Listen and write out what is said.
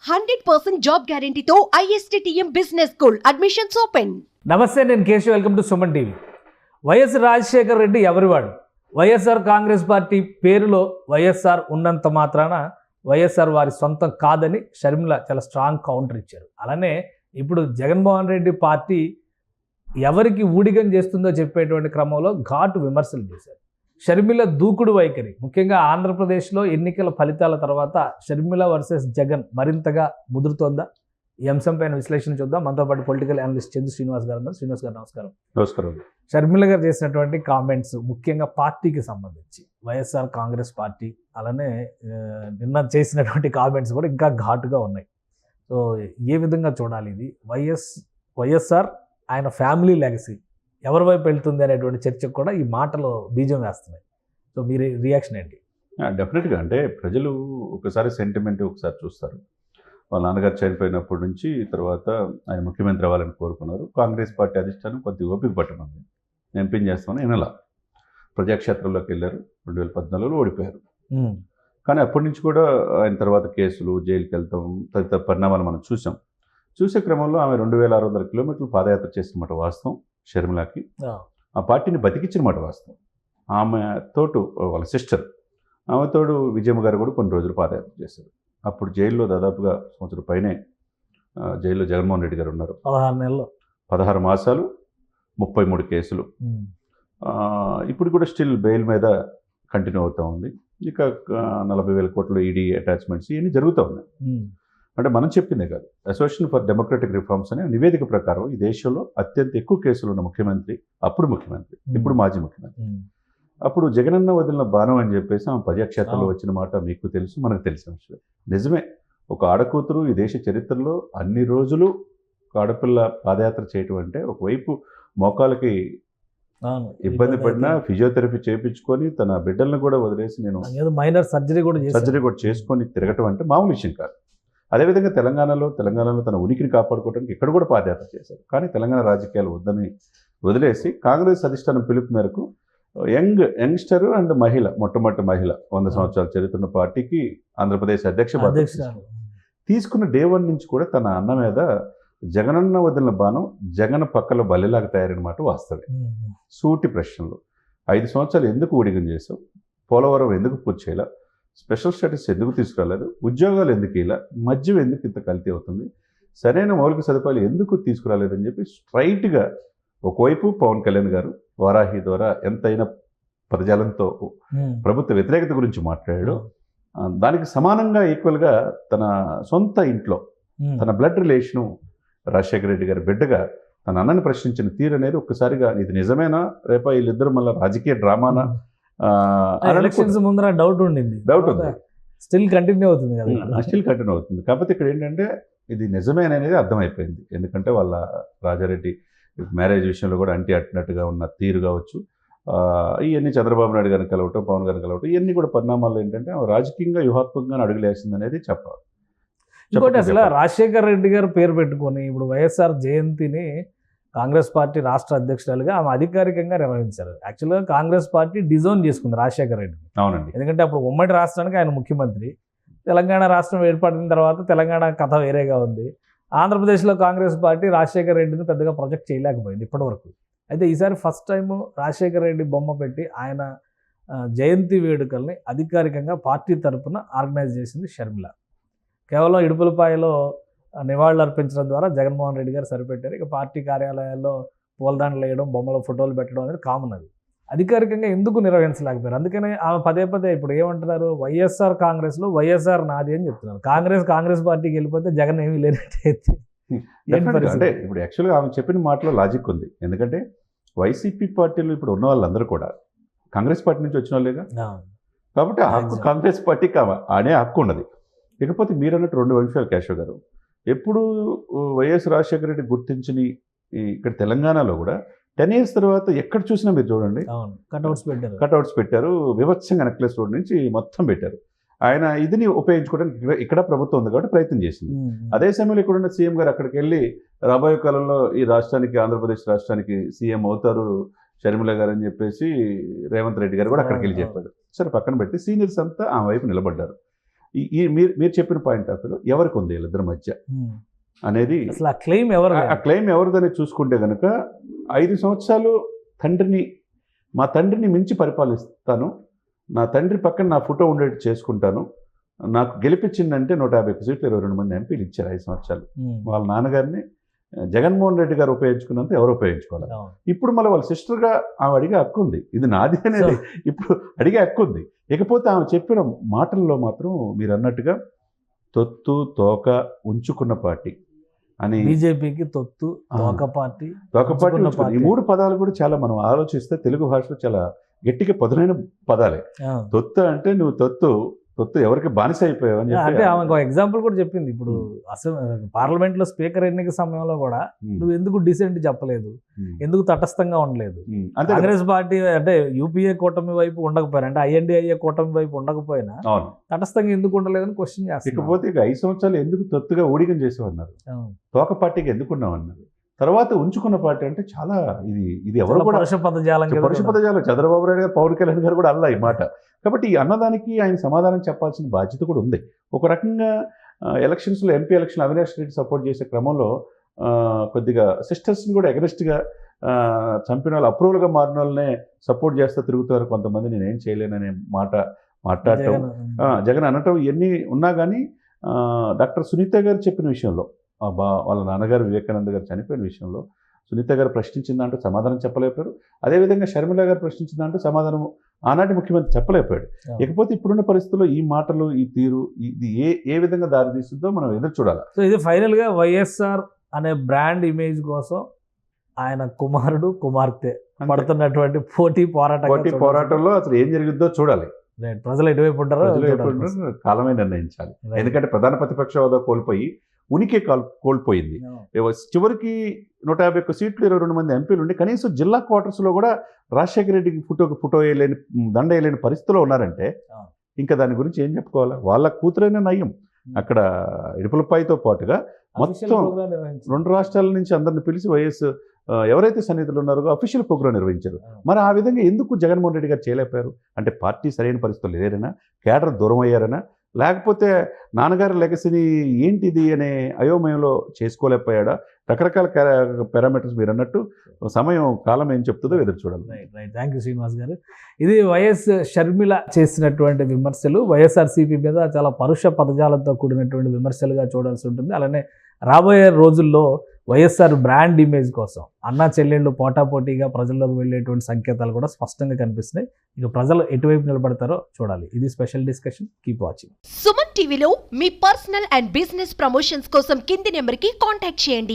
100% job గ్యారంటీతో ISTTM business school admissions open. నమస్తే, నేను Keshav. Welcome to Suman TV. YS Rajasekhar Reddy ఎవరివాడు? వైఎస్ఆర్ కాంగ్రెస్ పార్టీ పేరులో వైఎస్ఆర్ ఉన్నంత మాత్రాన వైఎస్ఆర్ వారి సొంతం కాదని షర్మిల చాలా స్ట్రాంగ్ కౌంటర్ ఇచ్చారు. అలానే ఇప్పుడు జగన్మోహన్ రెడ్డి పార్టీ ఎవరికి ఊడిగం చేస్తుందో చెప్పేటువంటి క్రమంలో ఘాటు విమర్శలు చేశారు. షర్మిల దూకుడు వైఖరి, ముఖ్యంగా ఆంధ్రప్రదేశ్లో ఎన్నికల ఫలితాల తర్వాత షర్మిల వర్సెస్ జగన్ మరింతగా ముదురుతోందా? ఈ అంశం పైన విశ్లేషణ చూద్దాం. మనతో పాటు పొలిటికల్ అనలిస్ట్ చందు శ్రీనివాస్ గారు ఉన్నారు. శ్రీనివాస్ గారు నమస్కారం. నమస్కారం. షర్మిల గారు చేసినటువంటి కామెంట్స్, ముఖ్యంగా పార్టీకి సంబంధించి వైఎస్ఆర్ కాంగ్రెస్ పార్టీ, అలానే నిన్న చేసినటువంటి కామెంట్స్ కూడా ఇంకా ఘాటుగా ఉన్నాయి. సో ఏ విధంగా చూడాలి ఇది? వైఎస్ఆర్ ఆయన ఫ్యామిలీ లెగసీ ఎవరి వైపు వెళ్తుంది అనేటువంటి చర్చకు కూడా ఈ మాటలు బీజం వేస్తున్నాయి. సో మీరు రియాక్షన్ ఏంటి? డెఫినెట్గా అంటే ప్రజలు ఒకసారి సెంటిమెంట్ ఒకసారి చూస్తారు. వాళ్ళ నాన్నగారు చనిపోయినప్పటి నుంచి తర్వాత ఆయన ముఖ్యమంత్రి అవ్వాలని కోరుకున్నారు. కాంగ్రెస్ పార్టీ అధిష్టానం కొద్ది ఓపిక పట్టమంది. ఎంపీని చేస్తామని వినలా. ప్రజాక్షేత్రంలోకి వెళ్ళారు. 2014లో ఓడిపోయారు. కానీ అప్పటి నుంచి కూడా ఆయన తర్వాత కేసులు, జైలుకి వెళ్తాం, తదితర పరిణామాలు మనం చూసాం. చూసే క్రమంలో ఆమె 2600 కిలోమీటర్లు పాదయాత్ర చేసినమాట వాస్తవం. షర్మిలకి ఆ పార్టీని బతికించిన మాట వాస్తవం. ఆమె తోటు వాళ్ళ సిస్టర్, ఆమె తోడు విజయమ్మ గారు కూడా కొన్ని రోజులు పాదయాత్ర చేశారు. అప్పుడు జైల్లో దాదాపుగా సంవత్సరం పైనే జైల్లో జగన్మోహన్ రెడ్డి గారు ఉన్నారు. 16 నెలలు, 16 మాసాలు, 33 కేసులు. ఇప్పుడు కూడా స్టిల్ బెయిల్ మీద కంటిన్యూ అవుతూ ఉంది. ఇక 40,000 కోట్ల ఈడీ అటాచ్మెంట్స్ ఇవన్నీ జరుగుతూ ఉన్నాయి. అంటే మనం చెప్పిందే కాదు, అసోసియేషన్ ఫర్ డెమోక్రటిక్ రిఫార్మ్స్ అనే నివేదిక ప్రకారం ఈ దేశంలో అత్యంత ఎక్కువ కేసులు ఉన్న ముఖ్యమంత్రి అప్పుడు ముఖ్యమంత్రి, ఇప్పుడు మాజీ ముఖ్యమంత్రి. అప్పుడు జగనన్న వదిలిన బాణం అని చెప్పేసి ఆమె ప్రజాక్షేత్రంలో వచ్చిన మాట మీకు తెలుసు, మనకు తెలిసిన విషయం. నిజమే, ఒక ఆడకూతురు ఈ దేశ చరిత్రలో అన్ని రోజులు ఆడపిల్ల పాదయాత్ర చేయటం అంటే ఒకవైపు మోకాలకి ఇబ్బంది పడినా ఫిజియోథెరపీ చేయించుకొని తన బిడ్డలను కూడా వదిలేసి నేను మైనర్ సర్జరీ కూడా చేసుకొని తిరగటం అంటే మామూలు విషయం కాదు. అదేవిధంగా తెలంగాణలో తన ఉనికిని కాపాడుకోవడానికి ఇక్కడ కూడా పాదయాత్ర చేశారు. కానీ తెలంగాణ రాజకీయాలు వద్దని వదిలేసి కాంగ్రెస్ అధిష్టానం పిలుపు మేరకు యంగ్స్టర్ అండ్ మహిళ, మొట్టమొదటి మహిళ 100 సంవత్సరాల చరిత్ర ఉన్న పార్టీకి ఆంధ్రప్రదేశ్ అధ్యక్ష తీసుకున్న డే 1 నుంచి కూడా తన అన్న మీద జగనన్న వదిలిన బాణం జగన్ పక్కలో బలిలాగా తయారైన మాట వాస్తవే. సూటి ప్రశ్నలు. 5 సంవత్సరాలు ఎందుకు ఊడిగం చేసావు? పోలవరం ఎందుకు పూర్తి చేయాల? స్పెషల్ స్టేటస్ ఎందుకు తీసుకురాలేదు? ఉద్యోగాలు ఎందుకు ఇలా? మద్యం ఎందుకు ఇంత కల్తీ అవుతుంది? సరైన మౌలిక సదుపాయాలు ఎందుకు తీసుకురాలేదని చెప్పి స్ట్రైట్గా ఒకవైపు పవన్ కళ్యాణ్ గారు వారాహి ద్వారా ఎంతైనా పదజాలంతో ప్రభుత్వ వ్యతిరేకత గురించి మాట్లాడాడు. దానికి సమానంగా ఈక్వల్గా తన సొంత ఇంట్లో తన బ్లడ్ రిలేషను రాజశేఖర రెడ్డి గారి బిడ్డగా తన అన్నని ప్రశ్నించిన తీరు అనేది ఒక్కసారిగా ఇది నిజమేనా, రేపా వీళ్ళిద్దరు మళ్ళీ రాజకీయ డ్రామానా? ఎలక్షన్స్ ముందర డౌట్ ఉంది. స్టిల్ కంటిన్యూ అవుతుంది కదా? స్టిల్ కంటిన్యూ అవుతుంది. కాకపోతే ఇక్కడ ఏంటంటే ఇది నిజమేననేది అర్థమైపోయింది. ఎందుకంటే వాళ్ళ రాజారెడ్డి మ్యారేజ్ విషయంలో కూడా అంటున్నట్టుగా ఉన్న తీరు కావచ్చు, ఇవన్నీ చంద్రబాబు నాయుడు గారిని కలవటం, పవన్ గారిని కలవటం, ఇవన్నీ కూడా పరిణామాలు ఏంటంటే రాజకీయంగా వ్యూహాత్మకంగా అడుగులేసింది అనేది చెప్పాలి. ఇంకోటి, అసలు రాజశేఖర్ రెడ్డి గారు పేరు పెట్టుకొని ఇప్పుడు వైఎస్ఆర్ జయంతిని కాంగ్రెస్ పార్టీ రాష్ట్ర అధ్యక్షురాలుగా ఆమె అధికారికంగా నిర్వహించారు. యాక్చువల్గా కాంగ్రెస్ పార్టీ డిజోన్ చేసుకుంది రాజశేఖర్ రెడ్డి. అవునండి. ఎందుకంటే అప్పుడు ఉమ్మడి రాష్ట్రానికి ఆయన ముఖ్యమంత్రి. తెలంగాణ రాష్ట్రం ఏర్పడిన తర్వాత తెలంగాణ కథ వేరేగా ఉంది. ఆంధ్రప్రదేశ్లో కాంగ్రెస్ పార్టీ రాజశేఖర్ రెడ్డిని పెద్దగా ప్రొజెక్ట్ చేయలేకపోయింది ఇప్పటివరకు. అయితే ఈసారి ఫస్ట్ టైం రాజశేఖర్ రెడ్డి బొమ్మ పెట్టి ఆయన జయంతి వేడుకల్ని అధికారికంగా పార్టీ తరఫున ఆర్గనైజ్ చేసింది షర్మిల. కేవలం ఇడుపులపాయలో నివాళులు అర్పించడం ద్వారా జగన్మోహన్ రెడ్డి గారు సరిపెట్టారు. ఇక పార్టీ కార్యాలయాల్లో పూలదండలు వేయడం, బొమ్మల ఫోటోలు పెట్టడం అనేది కామన్. అది అధికారికంగా ఎందుకు నిర్వహించలేకపోయారు? అందుకనే ఆమె పదే ఇప్పుడు ఏమంటున్నారు, వైఎస్ఆర్ కాంగ్రెస్లో వైఎస్ఆర్ నాది అని చెప్తున్నారు. కాంగ్రెస్ పార్టీకి వెళ్ళిపోతే జగన్ ఏమీ లేనట్టే. అంటే ఇప్పుడు యాక్చువల్గా ఆమె చెప్పిన మాటలో లాజిక్ ఉంది. ఎందుకంటే వైసీపీ పార్టీలో ఇప్పుడు ఉన్న వాళ్ళందరూ కూడా కాంగ్రెస్ పార్టీ నుంచి వచ్చిన వాళ్ళేగా. కాబట్టి ఆ హక్కు కాంగ్రెస్ పార్టీకి ఆడే హక్కు ఉన్నది. ఇకపోతే మీరు అన్నట్టు 2 విషయాలు కేశవ్ గారు. ఎప్పుడు వైఎస్ రాజశేఖర రెడ్డి గుర్తించిన ఇక్కడ తెలంగాణలో కూడా 10 years తర్వాత ఎక్కడ చూసినా మీరు చూడండి కట్అవుట్స్ పెట్టారు. వివత్సంగా నెక్లెస్ రోడ్ నుంచి మొత్తం పెట్టారు. ఆయన ఇదిని ఉపయోగించుకోవడానికి ఇక్కడ ప్రభుత్వం ఉంది కాబట్టి ప్రయత్నం చేసింది. అదే సమయంలో ఇక్కడ ఉన్న సీఎం గారు అక్కడికి వెళ్ళి రాబోయే కాలంలో ఈ రాష్ట్రానికి, ఆంధ్రప్రదేశ్ రాష్ట్రానికి సీఎం అవుతారు షర్మిల గారు అని చెప్పేసి రేవంత్ రెడ్డి గారు కూడా అక్కడికి వెళ్ళి చెప్పాడు. సరే, పక్కన పెట్టి సీనియర్స్ అంతా ఆ వైపు నిలబడ్డారు. మీరు చెప్పిన పాయింట్ ఆఫ్ వ్యూలో ఎవరికి ఉంది వీళ్ళిద్దరి మధ్య అనేది అసలు ఆ క్లెయిమ్ ఎవరు ఆ క్లెయిమ్ ఎవరిదని చూసుకుంటే కనుక 5 సంవత్సరాలు మా తండ్రిని మించి పరిపాలిస్తాను, నా తండ్రి పక్కన నా ఫోటో ఉండేట్టు చేసుకుంటాను, నాకు గెలిపించిందంటే 150 సీట్లు 22 మంది ఎంపీలు ఇచ్చారు 5 సంవత్సరాలు. వాళ్ళ నాన్నగారిని జగన్మోహన్ రెడ్డి గారు ఉపయోగించుకున్నంత ఎవరు ఉపయోగించుకోవాలి. ఇప్పుడు మళ్ళీ వాళ్ళ సిస్టర్గా ఆమె అడిగే హక్కు ఉంది, ఇది నాది అనేది ఇప్పుడు అడిగే హక్కు ఉంది. ఇకపోతే ఆమె చెప్పిన మాటల్లో మాత్రం మీరు అన్నట్టుగా తొత్తు తోక ఉంచుకున్న పార్టీ అని, బీజేపీకి తొత్తు తోక పార్టీ ఈ 3 పదాలు కూడా చాలా మనం ఆలోచిస్తే తెలుగు భాషలో చాలా గట్టిగా పదునైన పదాలే. తొత్తు అంటే నువ్వు తొత్తు ఎవరికి బానిస అయిపోయావు అని అంటే ఆమె ఒక ఎగ్జాంపుల్ కూడా చెప్పింది. ఇప్పుడు అసలు పార్లమెంట్ లో స్పీకర్ ఎన్నిక సమయంలో కూడా నువ్వు ఎందుకు డిసెంట్ చెప్పలేదు, ఎందుకు తటస్థంగా ఉండలేదు, కాంగ్రెస్ పార్టీ అంటే యూపీఏ కూటమి వైపు ఉండకపోయినా, అంటే ఐఎన్డీఐఏ కూటమి వైపు ఉండకపోయినా తటస్థంగా ఎందుకు ఉండలేదని క్వశ్చన్ చేస్తారు. ఇకపోతే 5 సంవత్సరాలు ఎందుకు తొత్తుగా ఊడిగం చేసేవన్నారు, తోక పార్టీకి ఎందుకున్నామన్నారు. తర్వాత ఉంచుకున్న పార్టీ అంటే చాలా ఇది ఎవరు కూడా పరుష పదజాలం చంద్రబాబు నాయుడు గారు, పవన్ కళ్యాణ్ గారు కూడా అల్లా ఈ మాట. కాబట్టి ఈ అన్నదానికి ఆయన సమాధానం చెప్పాల్సిన బాధ్యత కూడా ఉంది. ఒక రకంగా ఎలక్షన్స్లో MP election Avinash Reddy support చేసే క్రమంలో కొద్దిగా సిస్టర్స్ని కూడా ఎగరెస్ట్గా చంపిన వాళ్ళు, అప్రూవల్గా మారిన వాళ్ళనే సపోర్ట్ చేస్తూ తిరుగుతారు కొంతమంది, నేనేం చేయలేననే మాట మాట్లాడటం, జగన్ అనటం ఇవన్నీ ఉన్నా కానీ డాక్టర్ సునీత గారు చెప్పిన విషయంలో, వాళ్ళ నాన్నగారు వివేకానంద గారు చనిపోయిన విషయంలో సునీత గారు ప్రశ్నించిన దాంట్లో సమాధానం చెప్పలేకపోయారు. అదేవిధంగా షర్మిల గారు ప్రశ్నించిన దాంట్లో సమాధానం ఆనాటి ముఖ్యమంత్రి చెప్పలేకపోయాడు. ఇకపోతే ఇప్పుడున్న పరిస్థితుల్లో ఈ మాటలు, ఈ తీరు, ఇది ఏ విధంగా దారి తీస్తుందో మనం ఎదురు చూడాలి. సో ఇది ఫైనల్గా వైఎస్ఆర్ అనే బ్రాండ్ ఇమేజ్ కోసం ఆయన కుమారుడు కుమార్తె పడుతున్నటువంటి పోటీ పోరాటంలో అసలు ఏం జరిగిద్దో చూడాలి. ప్రజలు ఎటువైపు ఉంటారో కాలమే నిర్ణయించాలి. ఎందుకంటే ప్రధాన ప్రతిపక్ష హోదా కోల్పోయి ఉనికి కోల్పోయింది. చివరికి 151 సీట్లు 22 మంది ఎంపీలు ఉండి కనీసం జిల్లా క్వార్టర్స్లో కూడా రాజశేఖర రెడ్డికి ఫోటో వేయలేని, దండ వేయలేని పరిస్థితిలో ఉన్నారంటే ఇంకా దాని గురించి ఏం చెప్పుకోవాలి. వాళ్ళ కూతురైన నయం అక్కడ ఇడుపులపాయితో పాటుగా మొత్తం 2 రాష్ట్రాల నుంచి అందరిని పిలిచి వైఎస్ ఎవరైతే సన్నిధులు ఉన్నారో అఫీషియల్ ప్రోగ్రాం నిర్వహించారు. మరి ఆ విధంగా ఎందుకు జగన్మోహన్ రెడ్డి గారు చేయలేకపోయారు? అంటే పార్టీ సరైన పరిస్థితులు లేరనా, కేడర్ దూరం అయ్యారనా, లేకపోతే నాన్నగారి లెగసీని ఏంటిది అనే అయోమయంలో చేసుకోలేకపోయాడా? రకరకాల పారామీటర్స్ మీరు అన్నట్టు సమయం, కాలం ఏం చెప్తుందో ఎదురు చూడాలి. రైట్. థ్యాంక్ యూ శ్రీనివాస్ గారు. ఇది వైఎస్ షర్మిల చేసినటువంటి విమర్శలు, వైఎస్ఆర్సీపీ మీద చాలా పరుష పదజాలంతో కూడినటువంటి విమర్శలుగా చూడాల్సి ఉంటుంది. అలానే రాబోయే రోజుల్లో వైఎస్ఆర్ బ్రాండ్ ఇమేజ్ కోసం అన్నా చెల్లెళ్ళు పోటాపోటీగా ప్రజల్లోకి వెళ్ళేటువంటి సంకేతాలు కూడా స్పష్టంగా కనిపిస్తున్నాయి. ఇక ప్రజలు ఎటువైపు నిలబడతారో చూడాలి. ఇది special discussion. Keep watching. Suman టీవీలో మీ పర్సనల్ అండ్ బిజినెస్ ప్రమోషన్స్ కోసం కింది నెంబర్కి కాంటాక్ట్ చేయండి.